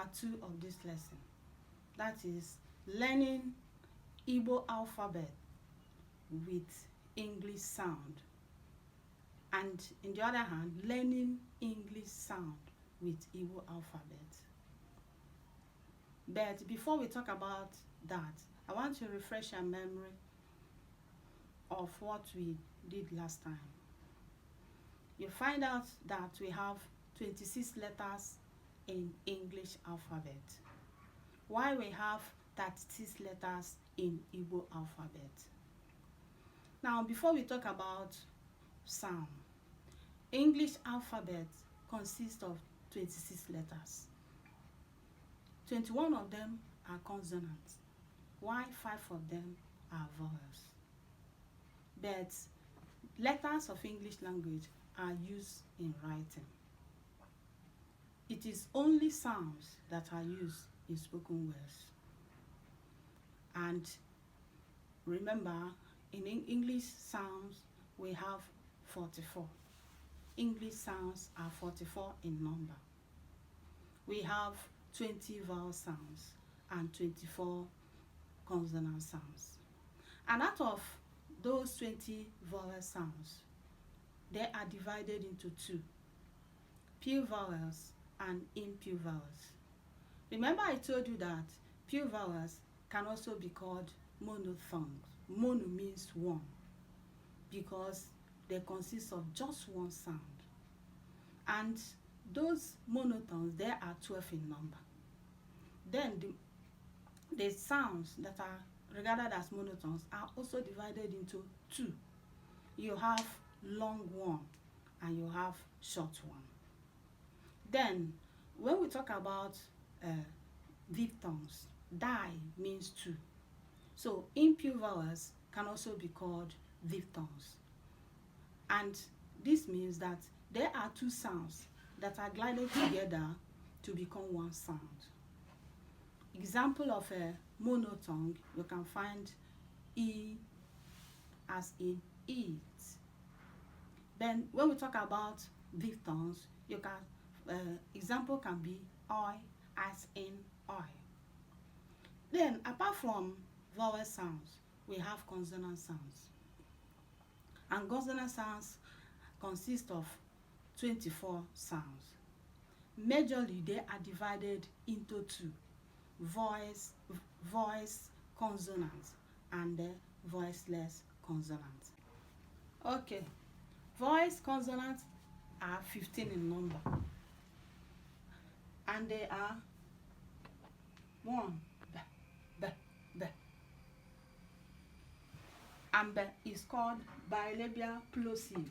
part 2 of this lesson. That is learning Igbo alphabet with English sound. And in the other hand, learning English sound with Igbo alphabet. But before we talk about that, I want to refresh your memory of what we did last time. You find out that we have 26 letters in English alphabet, while we have 36 letters in Igbo alphabet. Now, before we talk about sound, English alphabet consists of 26 letters. 21 of them are consonants, while 5 of them are vowels. But letters of English language are used in writing. It is only sounds that are used in spoken words. And remember, in English sounds, we have 44. English sounds are 44 in number. We have 20 vowel sounds and 24 consonant sounds. And out of those 20 vowel sounds, they are divided into two: pure vowels and impure vowels. Remember, I told you that pure vowels can also be called monophthongs. Mono means one, because they consist of just one sound. And those monotones, there are 12 in number. Then the sounds that are regarded as monotones are also divided into two. You have long one and you have short one. Then when we talk about diphthongs, di means two. So impure vowels can also be called diphthongs. And this means that there are two sounds that are glided together to become one sound. Example of a monotongue, you can find E as in eat. Then when we talk about diphthongs, you can example can be oi as in oi. Then apart from vowel sounds, we have consonant sounds. And consonant sounds consist of 24 sounds. Majorly, they are divided into two: voice consonants and voiceless consonants. Okay, voice consonants are 15 in number, and they are 1, b, b, b. And b is called bilabial plosive,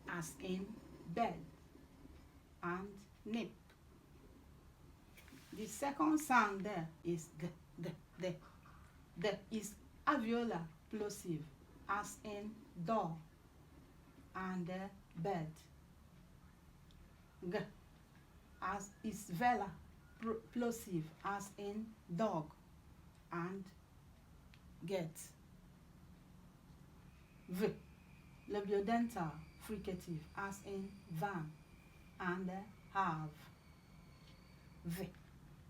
as in bed and nip. The second sound there is g, d, d. D is alveolar plosive, as in door and bed. G as is velar plosive, as in dog and get. V labiodental fricative, as in van and have. V.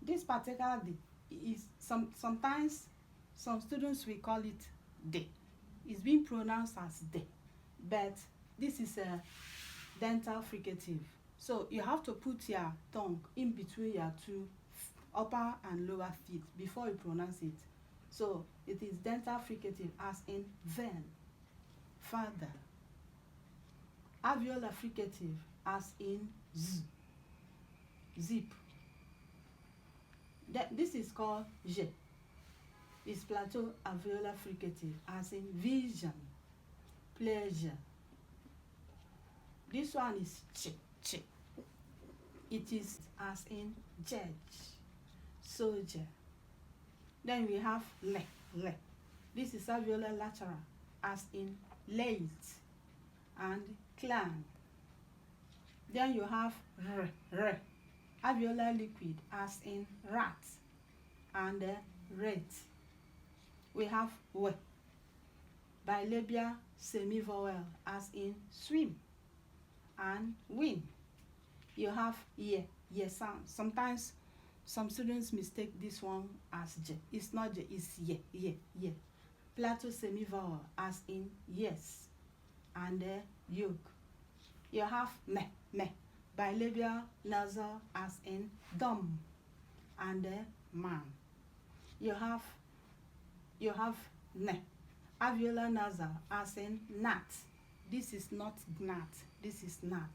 This particular D is sometimes some students will call it D. It's being pronounced as D, but this is a dental fricative. So you have to put your tongue in between your two upper and lower teeth before you pronounce it. So it is dental fricative, as in then, father. Alveolar fricative, as in z, zip. This is called J. It's plateau alveolar fricative, as in vision, pleasure. This one is ch, ch. It is as in judge, soldier. Then we have le, le. This is alveolar lateral, as in late and clan. Then you have r, r. Alveolar liquid, as in rat and rate. We have w, bilabial semivowel, as in swim and win. You have ye, ye sound. Sometimes some students mistake this one as J. It's not J, it's ye, ye, ye. Plateau semivowel as in yes, and yoke. You have me, me. Bilabial nasal as in dumb, and man. You have ne. Alveolar nasal as in nat. This is not gnat, this is nat,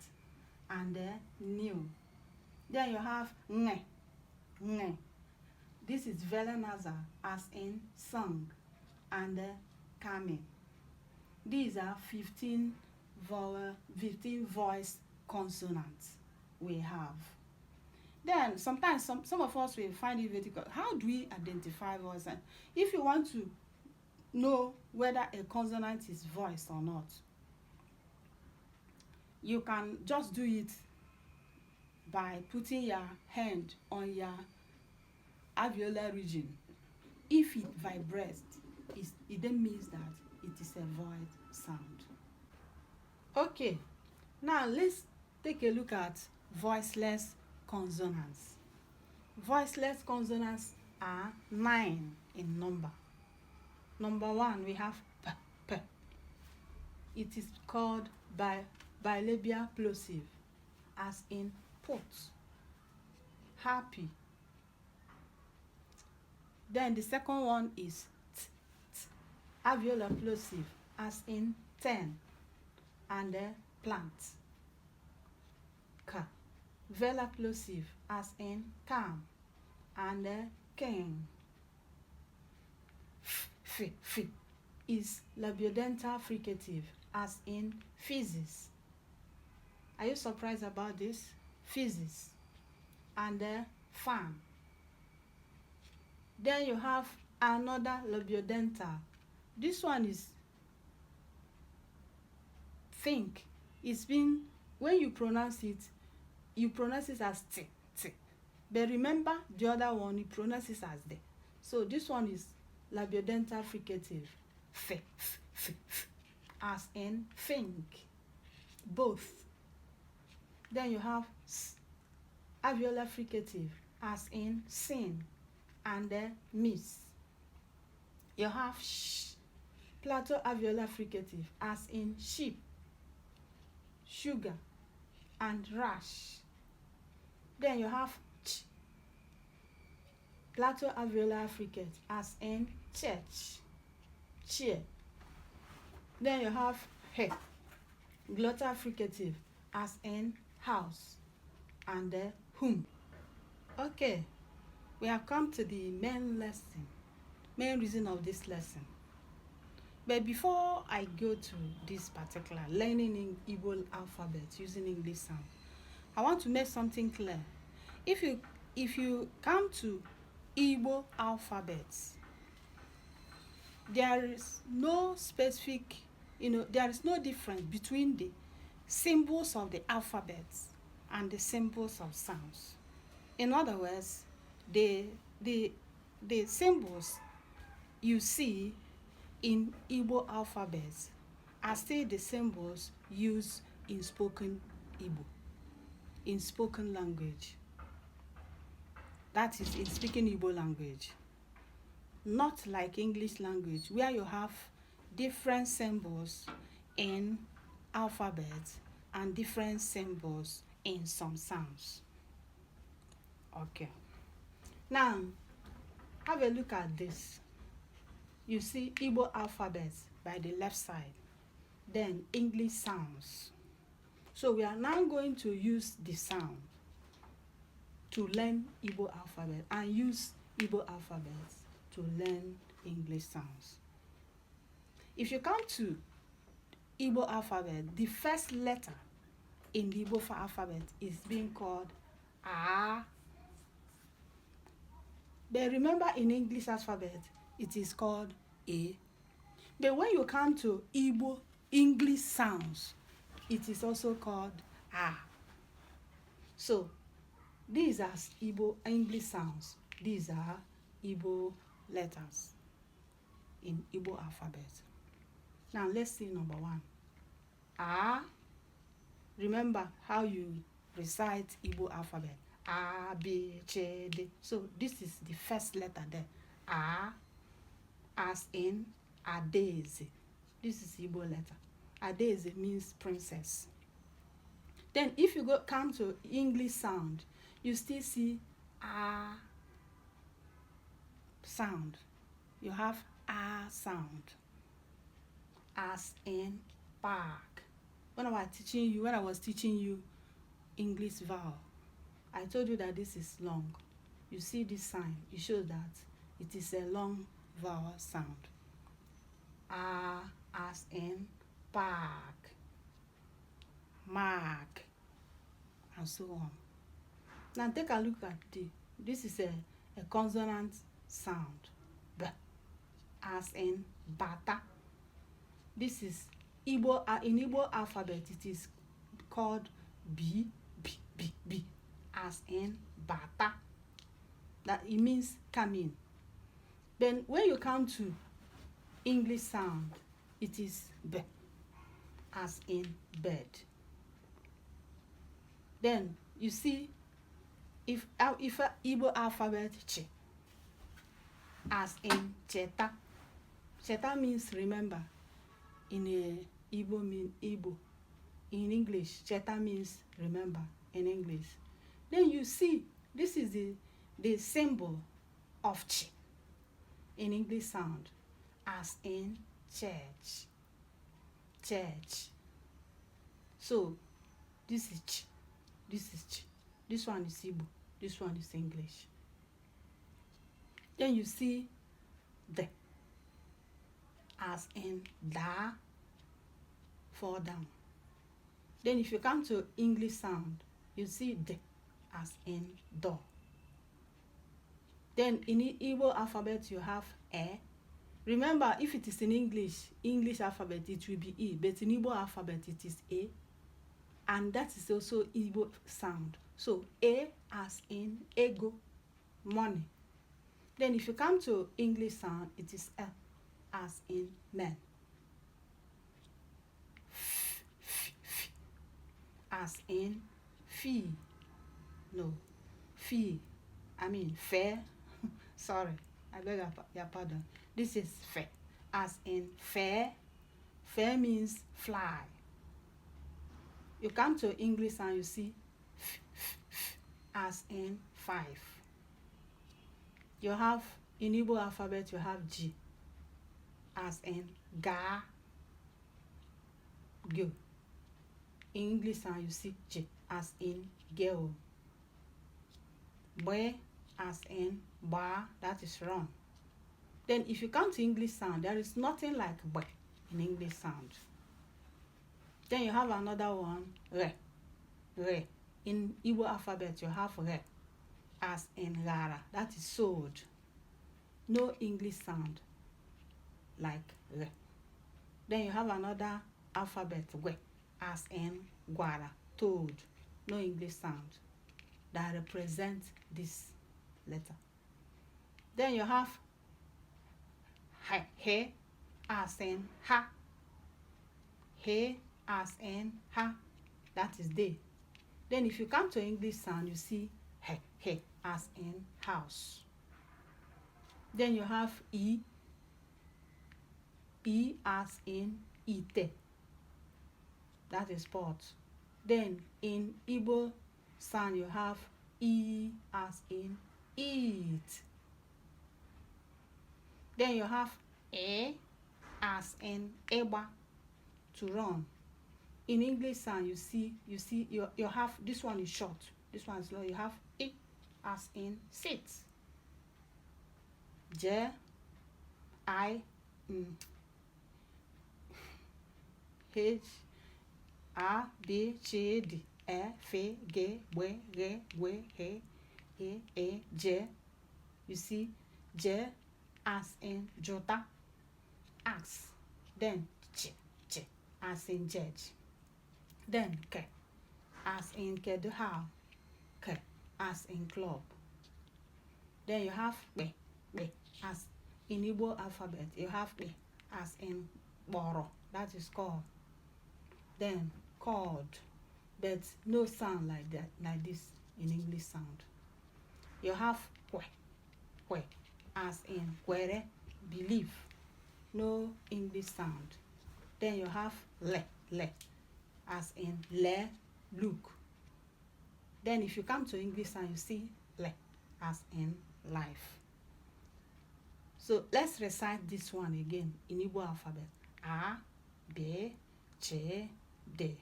and new. Then you have nge, nge. This is velar nasal as in sung, and coming. These are 15 voice consonants we have. Then sometimes some of us will find it difficult. How do we identify voice? And if you want to know whether a consonant is voiced or not, you can just do it by putting your hand on your alveolar region. If it vibrates, it then means that it is a void sound. Okay, now let's take a look at voiceless consonants. Voiceless consonants are 9 in number. Number 1, we have p, p. It is called bilabial plosive, as in put, happy. Then the second one is t, t, alveolar plosive, as in 10, and plant. K, velar plosive, as in calm, and king. F, f is labiodental fricative, as in physis. Are you surprised about this? Physis. And fan. Then you have another labiodental. This one is think. It's been, when you pronounce it as t, t. But remember the other one, you pronounce it as de. So this one is labiodental fricative, f, f, f, f, as in think, both. Then you have s, alveolar fricative, as in sin, and miss. You have sh, plateau alveolar fricative, as in sheep, sugar, and rash. Then you have ch, plateau alveolar fricate, as in church, cheer. Then you have he, glottal fricative, as in house, and whom. Okay, we have come to the main reason of this lesson. But before I go to this particular learning in Igbo alphabet using English sound, I want to make something clear. If you come to Igbo alphabets, there is no specific, there is no difference between the symbols of the alphabets and the symbols of sounds. In other words, the symbols you see in Igbo alphabets are still the symbols used in spoken Igbo, in spoken language. That is, in speaking Igbo language. Not like English language, where you have different symbols in alphabets and different symbols in some sounds. Okay. Now, have a look at this. You see Igbo alphabets by the left side, then English sounds. So we are now going to use the sound to learn Igbo alphabet and use Igbo alphabets to learn English sounds. If you come to Igbo alphabet, the first letter in the Igbo alphabet is being called A. But remember, in English alphabet, it is called A. But when you come to Igbo English sounds, it is also called A. So these are Igbo English sounds. These are Igbo letters in Igbo alphabet. Now let's see number 1. A. Remember how you recite Igbo alphabet. A, B, C, D. So this is the first letter there. A, as in Adaeze. This is Igbo letter. Adaeze means princess. Then if you come to English sound, you still see A sound. You have A sound. As in park. When I was teaching you English vowel, I told you that this is long. You see this sign, it shows that it is a long vowel sound. As in park, mark, and so on. Now take a look at this is a consonant sound. B, as in bata. This is Igbo. In Igbo alphabet, it is called B, B, B, B, as in bata. That it means come in. Then when you come to English sound, it is B, as in bed. Then you see, if Igbo alphabet Ch, as in cheta. Cheta means remember. In Igbo mean Igbo. In English, cheta means remember in English. Then you see, this is the symbol of Ch in English sound, as in church. Church. So this is Ch, this is Ch. This one is Igbo, this one is English. Then you see the, as in da, fall down. Then if you come to English sound, you see the, as in door. Then in the Igbo alphabet you have E. Remember, if it is in English alphabet, it will be E, but in Igbo alphabet it is A, and that is also Igbo sound. So A, as in ego, money. Then if you come to English sound, it is L, as in men. As in fee. No, fee. I mean fair. Sorry, I beg your pardon. This is fair. As in fair. Fair means fly. You come to English and you see as in 5. You have in Igbo alphabet you have G, as in ga, go. In English sound you see J, as in girl. B, as in ba, that is run. Then if you come to English sound, there is nothing like B in English sound. Then you have another one, re, re. In Igbo alphabet you have re, as in rara, that is sword. No English sound like re. Then you have another alphabet, we, as in guara, toad. No English sound that represents this letter. Then you have he, as in ha. He, as in ha, that is day. Then if you come to English sound, you see he, as in house. Then you have e, as in ite, that is pot. Then in Igbo sound you have e, as in eat. Then you have e, as in eba, to run. In English sound you have, this one is short, this one is long. You have e, as in sit. J, I, H, A, B, C, D, E, F, G, W, G, W, H, E, J. You see J, as in jota, axe. Then Ch, as in judge. Then K, as in keduha, K, as in club. Then you have B, as in Igbo alphabet. You have B, as in boro, that is called. Then called, but no sound like that, like this in English sound. You have kwe, as in kwere, believe, no English sound. Then you have le, as in le, look. Then if you come to English sound, you see le, as in life. So let's recite this one again in Igbo alphabet. A, B, C, D.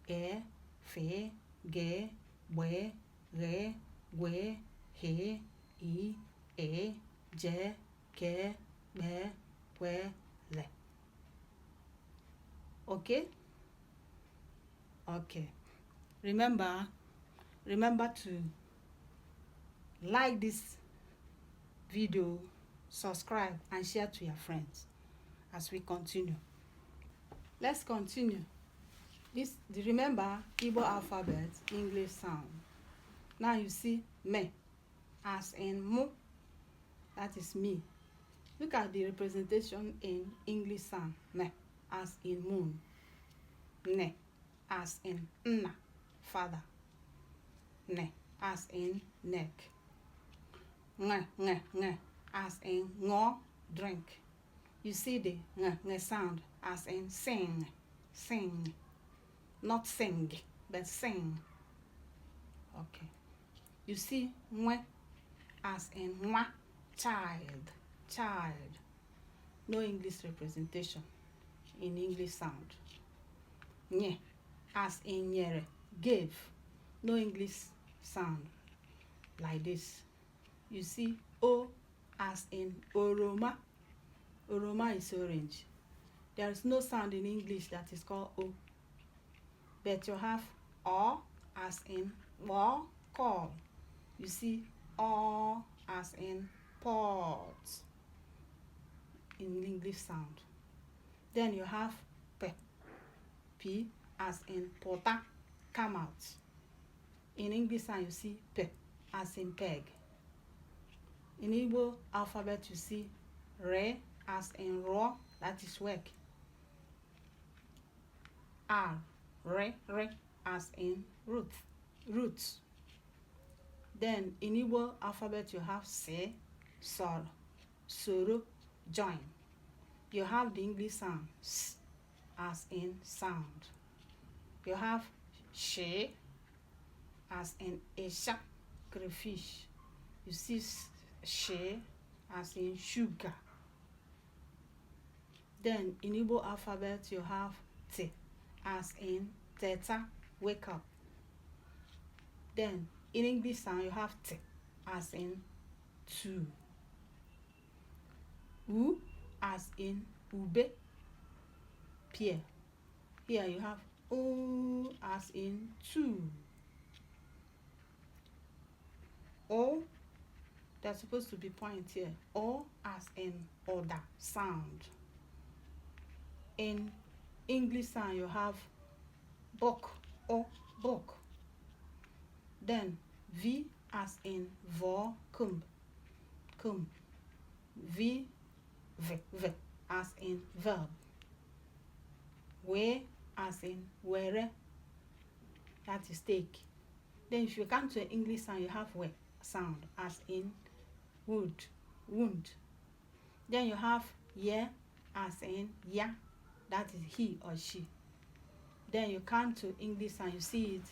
E, F, G, B, R, W, H, I, E, J, K, B, W, L. Okay? Okay. Remember to like this video, subscribe, and share to your friends as we continue. Let's continue. Remember Igbo alphabet, English sound. Now you see me, as in mu, that is me. Look at the representation in English sound. Me, as in moon. Ne, as in nna, father. Ne, as in neck. Nge, as in ngo, drink. You see the nge sound as in sing. Not sing, but sing. Okay. You see mwe as in mwa, child. No English representation in English sound. Nye as in nyere, gave. No English sound like this. You see o as in oroma. Oroma is orange. There is no sound in English that is called o. But you have o as in or, call. You see o as in pot in English sound. Then you have p as in pota, come out. In English sound you see p as in peg. In Igbo alphabet you see re as in raw, that is work. R, re as in roots. Then in Igbo alphabet you have se, sol, soro, join. You have the English sound s as in sound. You have she as in esha, crayfish. You see she as in sugar. Then in Igbo alphabet you have t as in theta, wake up. Then in English sound you have t as in two. U as in ube, pear. Here you have o as in two. O, they're supposed to be point here. O as in order, sound. In English sound you have book, or book. Then V as in vor, comb. V as in verb. We as in were, that is take. Then if you come to English sound you have we sound as in wound. Then you have ye as in ya, that is he or she. Then you come to English and you see it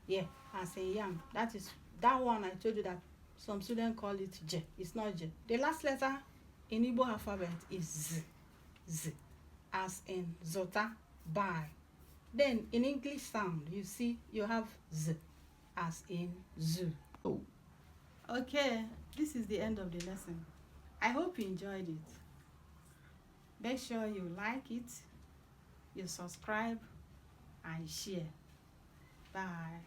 yeah as in yam. That one I told you that some students call it J. It's not J. The last letter in Igbo alphabet is Z as in zota, buy. Then in English sound you see you have Z as in zoo. Okay, this is the end of the lesson. I hope you enjoyed it. Make sure you like it, you subscribe, and share. Bye.